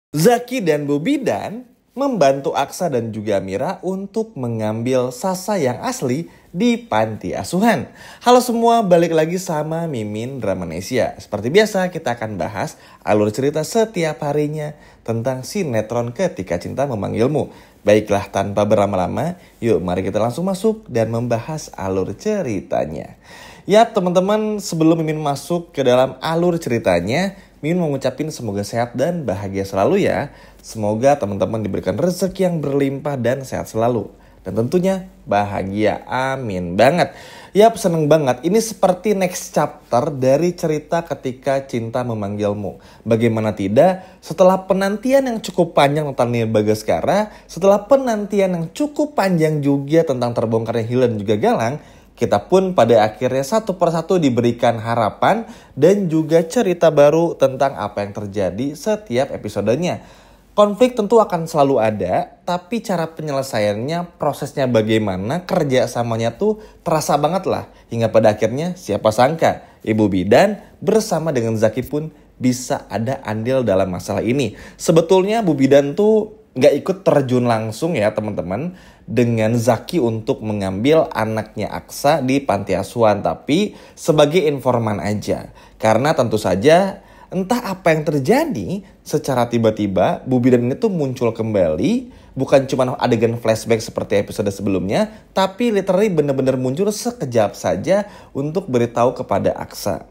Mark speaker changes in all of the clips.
Speaker 1: Zaki dan Bobidan membantu Aksa dan juga Mira untuk mengambil Sasa yang asli di panti asuhan. Halo semua, balik lagi sama Mimin Dramanesia. Seperti biasa kita akan bahas alur cerita setiap harinya tentang sinetron Ketika Cinta Memanggilmu. Baiklah, tanpa berlama-lama, yuk mari kita langsung masuk dan membahas alur ceritanya. Ya teman-teman, sebelum Mimin masuk ke dalam alur ceritanya, Mimin mau ngucapin semoga sehat dan bahagia selalu ya. Semoga teman-teman diberikan rezeki yang berlimpah dan sehat selalu. Dan tentunya bahagia, amin banget. Yap, seneng banget. Ini seperti next chapter dari cerita Ketika Cinta Memanggilmu. Bagaimana tidak, setelah penantian yang cukup panjang tentang Nia Bagaskara, setelah penantian yang cukup panjang juga tentang terbongkarnya Hilda dan juga Galang, kita pun pada akhirnya satu persatu diberikan harapan dan juga cerita baru tentang apa yang terjadi setiap episodenya. Konflik tentu akan selalu ada, tapi cara penyelesaiannya, prosesnya bagaimana, kerjasamanya tuh terasa banget lah. Hingga pada akhirnya siapa sangka Ibu Bidan bersama dengan Zaki pun bisa ada andil dalam masalah ini. Sebetulnya Bu Bidan tuh gak ikut terjun langsung ya teman-teman dengan Zaki untuk mengambil anaknya Aksa di panti asuhan, tapi sebagai informan aja. Karena tentu saja entah apa yang terjadi, secara tiba-tiba Bu Bidan ini tuh muncul kembali, bukan cuma adegan flashback seperti episode sebelumnya, tapi literally benar-benar muncul sekejap saja untuk beritahu kepada Aksa.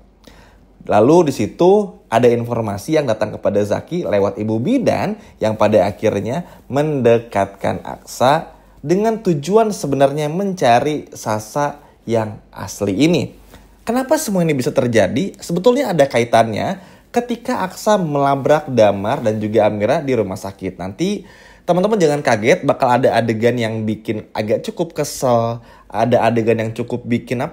Speaker 1: Lalu di situ ada informasi yang datang kepada Zaki lewat Ibu Bidan yang pada akhirnya mendekatkan Aksa dengan tujuan sebenarnya mencari Sasa yang asli ini. Kenapa semua ini bisa terjadi? Sebetulnya ada kaitannya ketika Aksa melabrak Damar dan juga Amira di rumah sakit. Nanti teman-teman jangan kaget, bakal ada adegan yang bikin agak cukup kesel, ada adegan yang cukup bikin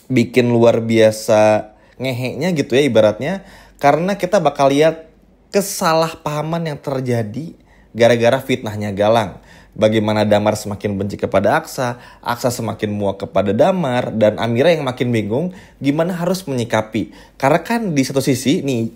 Speaker 1: bikin luar biasa ngeheknya gitu ya ibaratnya, karena kita bakal lihat kesalahpahaman yang terjadi gara-gara fitnahnya Galang. Bagaimana Damar semakin benci kepada Aksa, Aksa semakin muak kepada Damar, dan Amira yang makin bingung gimana harus menyikapi. Karena kan di satu sisi, ini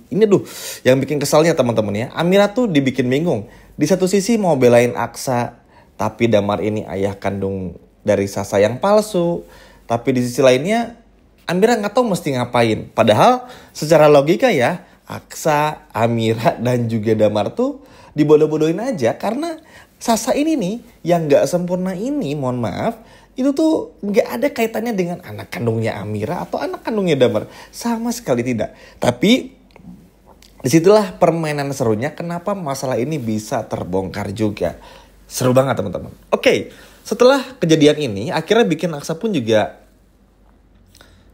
Speaker 1: yang bikin kesalnya teman-teman ya, Amira tuh dibikin bingung. Di satu sisi mau belain Aksa, tapi Damar ini ayah kandung dari Sasa yang palsu. Tapi di sisi lainnya Amira nggak tahu mesti ngapain. Padahal secara logika ya, Aksa, Amira, dan juga Damar tuh dibodoh-bodohin aja. Karena Sasa ini nih, yang nggak sempurna ini, mohon maaf, itu tuh nggak ada kaitannya dengan anak kandungnya Amira atau anak kandungnya Damar. Sama sekali tidak. Tapi disitulah permainan serunya, kenapa masalah ini bisa terbongkar juga. Seru banget teman-teman. Oke, setelah kejadian ini, akhirnya bikin Aksa pun juga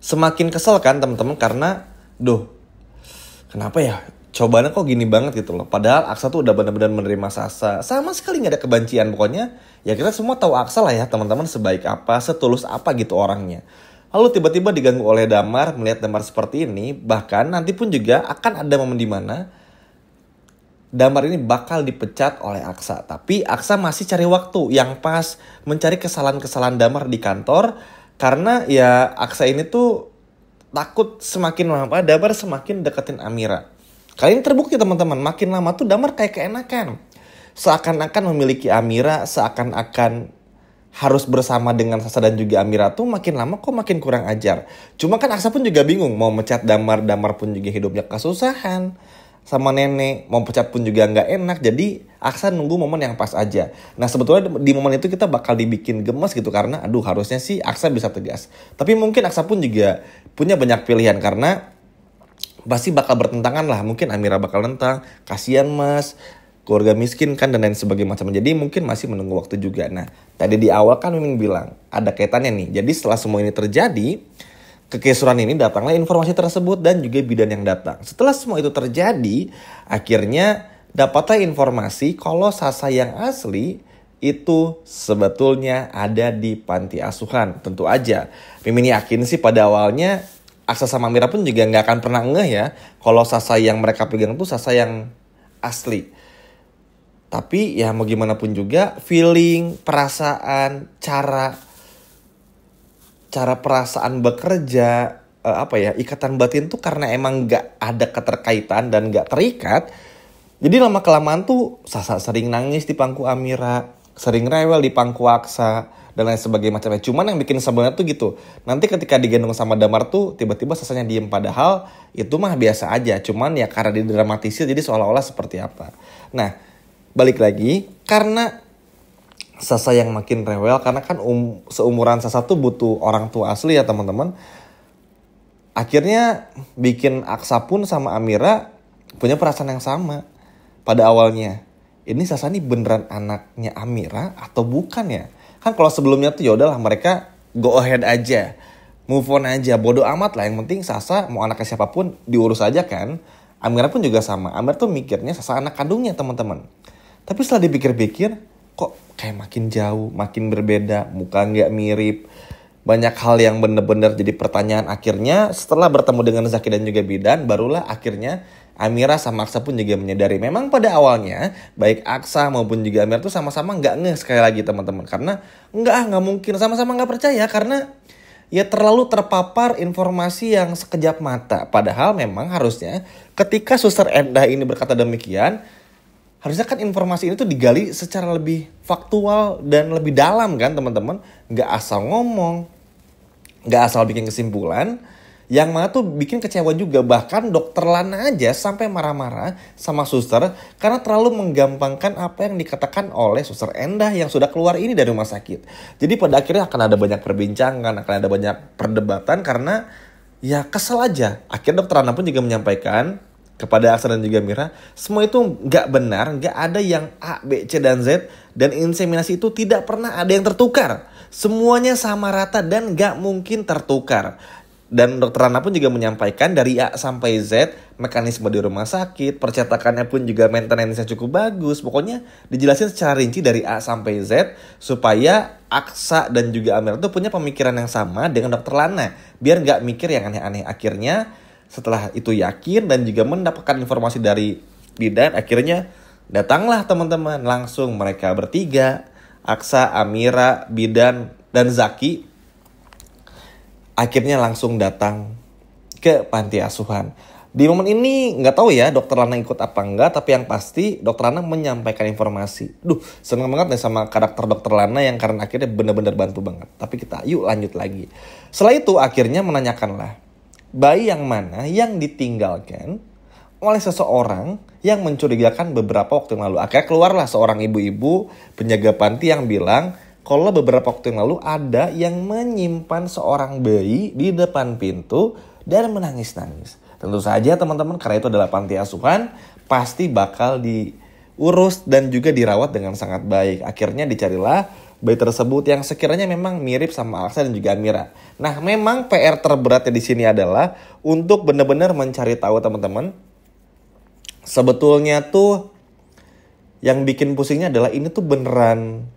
Speaker 1: semakin kesel kan teman-teman, karena kenapa ya cobaannya kok gini banget gitu loh. Padahal Aksa tuh udah benar-benar menerima Sasa, sama sekali gak ada kebencian. Pokoknya ya kita semua tahu Aksa lah ya teman-teman, sebaik apa, setulus apa gitu orangnya. Lalu tiba-tiba diganggu oleh Damar, melihat Damar seperti ini. Bahkan nanti pun juga akan ada momen dimana Damar ini bakal dipecat oleh Aksa. Tapi Aksa masih cari waktu yang pas mencari kesalahan-kesalahan Damar di kantor. Karena ya Aksa ini tuh takut semakin lama Damar semakin deketin Amira. Kali ini terbukti teman-teman, makin lama tuh Damar kayak keenakan. Seakan-akan memiliki Amira, seakan-akan harus bersama dengan Sasa dan juga Amira tuh makin lama kok makin kurang ajar. Cuma kan Aksa pun juga bingung mau mecat Damar, Damar pun juga hidupnya kesusahan sama nenek, mau pecat pun juga nggak enak. Jadi Aksa nunggu momen yang pas aja. Nah sebetulnya di momen itu kita bakal dibikin gemes gitu, karena harusnya sih Aksa bisa tegas. Tapi mungkin Aksa pun juga punya banyak pilihan, karena pasti bakal bertentangan lah. Mungkin Amira bakal nentang, kasihan mas, keluarga miskin kan, dan lain sebagainya macam. Jadi mungkin masih menunggu waktu juga. Nah tadi di awal kan Mimin bilang ada kaitannya nih. Jadi setelah semua ini terjadi, kekisuran ini datanglah informasi tersebut dan juga Bidan yang datang. Setelah semua itu terjadi, akhirnya dapatlah informasi kalau Sasa yang asli itu sebetulnya ada di panti asuhan. Tentu aja Mimin yakin sih pada awalnya Aksa sama Mira pun juga gak akan pernah ngeh ya kalau Sasa yang mereka pegang tuh Sasa yang asli. Tapi ya mau gimana pun juga, feeling, perasaan, cara perasaan bekerja, ikatan batin tuh karena emang gak ada keterkaitan dan gak terikat, Jadi lama-kelamaan tuh Sasa sering nangis di pangku Amira, sering rewel di pangku Aksa, dan lain sebagainya macamnya. Cuman yang bikin sebelnya tuh gitu. Nanti ketika digendong sama Damar tuh tiba-tiba Sasanya diem. Padahal itu mah biasa aja. Cuman ya karena didramatisir jadi seolah-olah seperti apa. Nah balik lagi karena Sasa yang makin rewel. Karena kan seumuran Sasa tuh butuh orang tua asli ya teman-teman. Akhirnya bikin Aksa pun sama Amira punya perasaan yang sama. Pada awalnya, ini Sasa nih beneran anaknya Amira atau bukan ya? Kan kalau sebelumnya tuh ya udahlah mereka go ahead aja, move on aja, bodo amat lah. Yang penting Sasa mau anaknya siapapun diurus aja kan. Amira pun juga sama. Amira tuh mikirnya Sasa anak kandungnya teman-teman. Tapi setelah dipikir-pikir, kok kayak makin jauh, makin berbeda, muka nggak mirip. Banyak hal yang bener-bener jadi pertanyaan. Akhirnya setelah bertemu dengan Zaki dan juga Bidan, barulah akhirnya Amira sama Aksa pun juga menyadari. Memang pada awalnya baik Aksa maupun juga Amira tuh sama-sama nggak ngeh sekali lagi teman-teman. Karena nggak mungkin, sama-sama nggak percaya. Karena ya terlalu terpapar informasi yang sekejap mata. Padahal memang harusnya ketika Suster Endah ini berkata demikian, harusnya kan informasi ini tuh digali secara lebih faktual dan lebih dalam kan teman-teman. Nggak asal ngomong, nggak asal bikin kesimpulan, yang mana tuh bikin kecewa juga. Bahkan dokter Lana aja sampai marah-marah sama suster karena terlalu menggampangkan apa yang dikatakan oleh Suster Endah yang sudah keluar ini dari rumah sakit. Jadi pada akhirnya akan ada banyak perbincangan, akan ada banyak perdebatan karena ya kesel aja. Akhirnya dokter Lana pun juga menyampaikan kepada Aksa dan juga Mira, semua itu nggak benar, nggak ada yang A, B, C, dan Z, dan inseminasi itu tidak pernah ada yang tertukar. Semuanya sama rata dan nggak mungkin tertukar. Dan dokter Rana pun juga menyampaikan dari A sampai Z, mekanisme di rumah sakit, percetakannya pun juga maintenance-nya cukup bagus. Pokoknya dijelasin secara rinci dari A sampai Z, supaya Aksa dan juga Amir itu punya pemikiran yang sama dengan dokter Lana. Biar nggak mikir yang aneh-aneh. Akhirnya setelah itu yakin dan juga mendapatkan informasi dari Bidan, akhirnya datanglah teman-teman. Langsung mereka bertiga, Aksa, Amira, Bidan, dan Zaki, akhirnya langsung datang ke panti asuhan. Di momen ini nggak tahu ya dokter Lana ikut apa enggak, tapi yang pasti dokter Lana menyampaikan informasi. Seneng banget nih sama karakter dokter Lana yang karena akhirnya benar-benar bantu banget. Tapi kita yuk lanjut lagi. Setelah itu akhirnya menanyakanlah, bayi yang mana yang ditinggalkan oleh seseorang yang mencurigakan beberapa waktu yang lalu. Akhirnya keluarlah seorang ibu-ibu penjaga panti yang bilang kalau beberapa waktu yang lalu ada yang menyimpan seorang bayi di depan pintu dan menangis-nangis. Tentu saja teman-teman, karena itu adalah panti asuhan, pasti bakal diurus dan juga dirawat dengan sangat baik. Akhirnya dicarilah bayi tersebut yang sekiranya memang mirip sama Aksa dan juga Amira. Nah, memang PR terberatnya di sini adalah untuk benar-benar mencari tahu teman-teman. Sebetulnya tuh yang bikin pusingnya adalah ini tuh beneran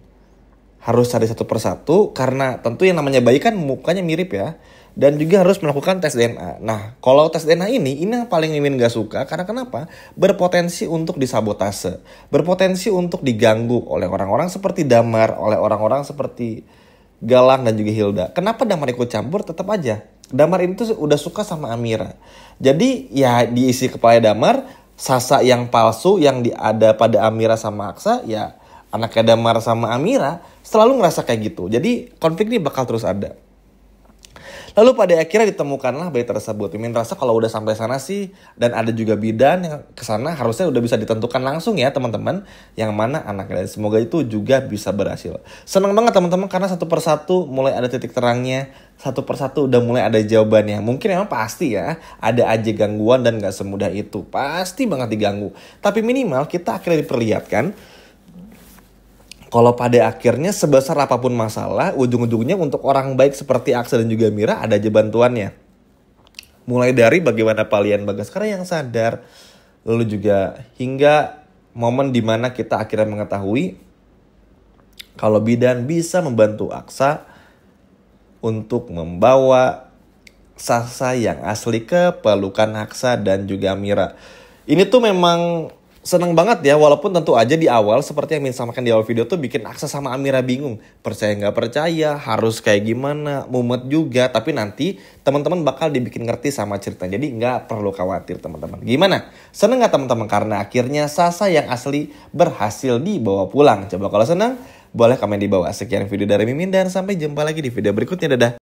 Speaker 1: harus cari satu persatu karena tentu yang namanya bayi kan mukanya mirip ya. Dan juga harus melakukan tes DNA. Nah, kalau tes DNA ini yang paling Mimin gak suka. Karena kenapa? Berpotensi untuk disabotase. Berpotensi untuk diganggu oleh orang-orang seperti Damar, oleh orang-orang seperti Galang dan juga Hilda. Kenapa Damar ikut campur? Tetap aja Damar itu udah suka sama Amira. Jadi ya diisi kepala Damar, Sasa yang palsu yang ada pada Amira sama Aksa, ya anaknya Damar sama Amira selalu ngerasa kayak gitu. Jadi konflik ini bakal terus ada. Lalu pada akhirnya ditemukanlah bayi tersebut. Mimin rasa kalau udah sampai sana sih, dan ada juga bidan yang kesana, harusnya udah bisa ditentukan langsung ya teman-teman, yang mana anaknya. Dan semoga itu juga bisa berhasil. Senang banget teman-teman karena satu persatu mulai ada titik terangnya, satu persatu udah mulai ada jawabannya. Mungkin memang pasti ya ada aja gangguan dan gak semudah itu, pasti banget diganggu. Tapi minimal kita akhirnya diperlihatkan kalau pada akhirnya sebesar apapun masalah, ujung-ujungnya untuk orang baik seperti Aksa dan juga Mira ada aja bantuannya. Mulai dari bagaimana Palian Bagaskara yang sadar, lalu juga hingga momen dimana kita akhirnya mengetahui kalau Bidan bisa membantu Aksa untuk membawa Sasa yang asli ke pelukan Aksa dan juga Mira. Ini tuh memang Seneng banget ya, walaupun tentu aja di awal seperti yang Min sampaikan di awal video tuh bikin Aksa sama Amira bingung. Percaya nggak percaya, harus kayak gimana, mumet juga. Tapi nanti teman-teman bakal dibikin ngerti sama cerita. Jadi nggak perlu khawatir teman-teman. Gimana? Seneng nggak teman-teman? Karena akhirnya Sasa yang asli berhasil dibawa pulang. Coba kalau seneng, boleh komen di bawah. Sekian video dari Mimin dan sampai jumpa lagi di video berikutnya. Dadah.